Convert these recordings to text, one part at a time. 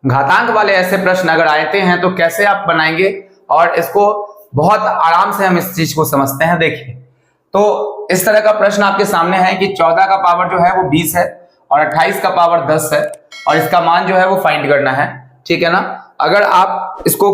घातांक वाले ऐसे प्रश्न अगर आते हैं तो कैसे आप बनाएंगे, और इसको बहुत आराम से हम इस चीज को समझते हैं। देखिए, तो इस तरह का प्रश्न आपके सामने है कि 14 का पावर जो है वो 20 है और 28 का पावर 10 है और इसका मान जो है वो फाइंड करना है, ठीक है ना। अगर आप इसको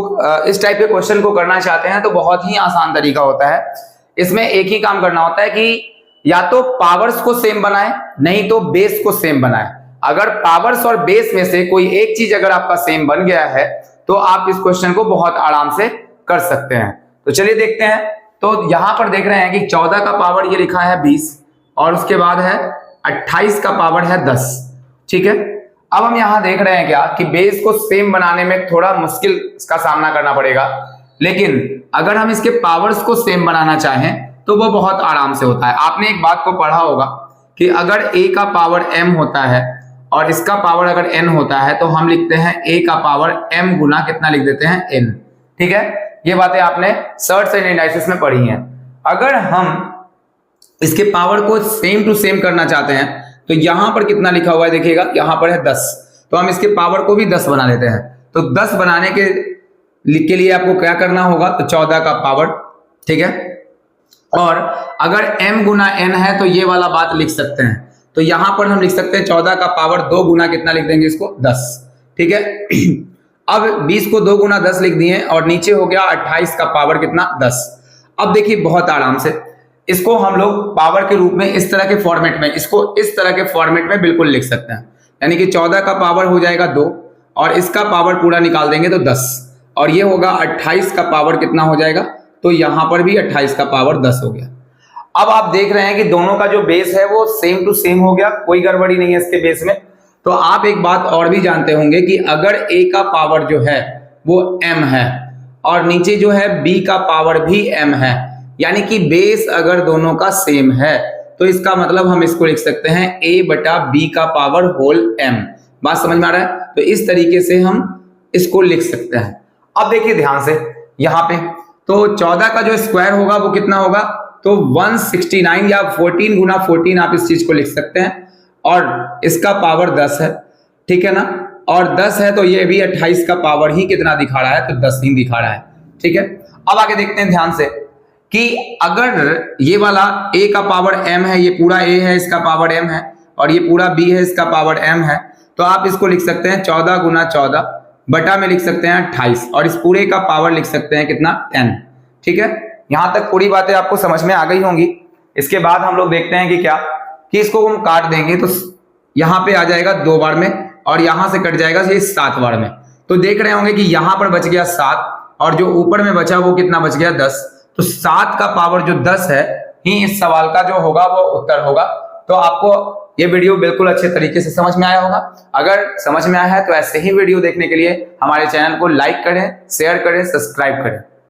इस टाइप के क्वेश्चन को करना चाहते हैं तो बहुत ही आसान तरीका होता है। इसमें एक ही काम करना होता है कि या तो पावर्स को सेम बनाए, नहीं तो बेस को सेम बनाए। अगर पावर्स और बेस में से कोई एक चीज अगर आपका सेम बन गया है तो आप इस क्वेश्चन को बहुत आराम से कर सकते हैं। तो चलिए देखते हैं। तो यहां पर देख रहे हैं कि 14 का पावर ये लिखा है 20 और उसके बाद है 28 का पावर है 10, ठीक है। अब हम यहां देख रहे हैं क्या कि बेस को सेम बनाने में थोड़ा मुश्किल का सामना करना पड़ेगा, लेकिन अगर हम इसके पावर्स को सेम बनाना चाहें तो वो बहुत आराम से होता है। आपने एक बात को पढ़ा होगा कि अगर a का पावर m होता है और इसका पावर अगर n होता है तो हम लिखते हैं a का पावर m गुना कितना लिख देते हैं n, ठीक है। ये बातें आपने सर्च एंड एनालिसिस में पढ़ी हैं। अगर हम इसके पावर को सेम टू सेम करना चाहते हैं तो यहां पर कितना लिखा हुआ है देखिएगा, यहां पर है 10, तो हम इसके पावर को भी 10 बना लेते हैं। तो 10 बनाने के लिए आपको क्या करना होगा, तो 14 का पावर, ठीक है। और अगर m गुना n है तो ये वाला बात लिख सकते हैं, तो यहां पर हम लिख सकते हैं 14 का पावर 2 गुना कितना लिख देंगे इसको 10, ठीक है। अब 20 को 2 गुना 10 लिख दिए और नीचे हो गया 28 का पावर कितना 10। अब देखिए बहुत आराम से इसको हम लोग पावर के रूप में इस तरह के फॉर्मेट में, इसको इस तरह के फॉर्मेट में बिल्कुल लिख सकते हैं। यानी कि 14 का पावर हो जाएगा 2 और इसका पावर पूरा निकाल देंगे तो 10, और ये होगा 28 का पावर कितना हो जाएगा, तो यहां पर भी 28 का पावर 10 हो गया। अब आप देख रहे हैं कि दोनों का जो बेस है वो सेम टू सेम हो गया, कोई गड़बड़ी नहीं है इसके बेस में। तो आप एक बात और भी जानते होंगे कि अगर a का पावर जो है वो m है और नीचे जो है b का पावर भी m है, यानी कि बेस अगर दोनों का सेम है तो इसका मतलब हम इसको लिख सकते हैं a बटा b का पावर होल m। बात समझ में आ रहा है? तो इस तरीके से हम इसको लिख सकते हैं। अब देखिए ध्यान से यहाँ पे, तो 14 का जो स्क्वायर होगा वो कितना होगा, तो 169 या 14 गुना 14 आप इस चीज को लिख सकते हैं, और इसका पावर 10 है, ठीक है ना। और 10 है तो ये भी 28 का पावर ही कितना दिखा रहा है, तो 10 ही दिखा रहा है, ठीक है। अब आगे देखते हैं ध्यान से कि अगर ये वाला a का पावर m है, ये पूरा a है, इसका पावर m है, और ये पूरा b है, इसका पावर m है, तो आप इसको लिख सकते हैं 14 गुना 14 बटा में लिख सकते हैं 28, और इस पूरे का पावर लिख सकते हैं कितना 10, ठीक है। यहां तक पूरी बातें आपको समझ में आ गई होंगी। इसके बाद हम लोग देखते हैं कि क्या, कि इसको हम काट देंगे तो यहां पे आ जाएगा 2 बार में और यहां से कट जाएगा ये 7 बार में। तो देख रहे होंगे कि यहां पर बच गया 7 और जो ऊपर में बचा वो कितना बच गया 10। तो 7 का पावर जो 10 है ही इस सवाल का जो होगा वो उत्तर होगा। तो आपको ये वीडियो बिल्कुल अच्छे तरीके से समझ में आया होगा। अगर समझ में आया है तो ऐसे ही वीडियो देखने के लिए हमारे चैनल को लाइक करें, शेयर करें, सब्सक्राइब करें।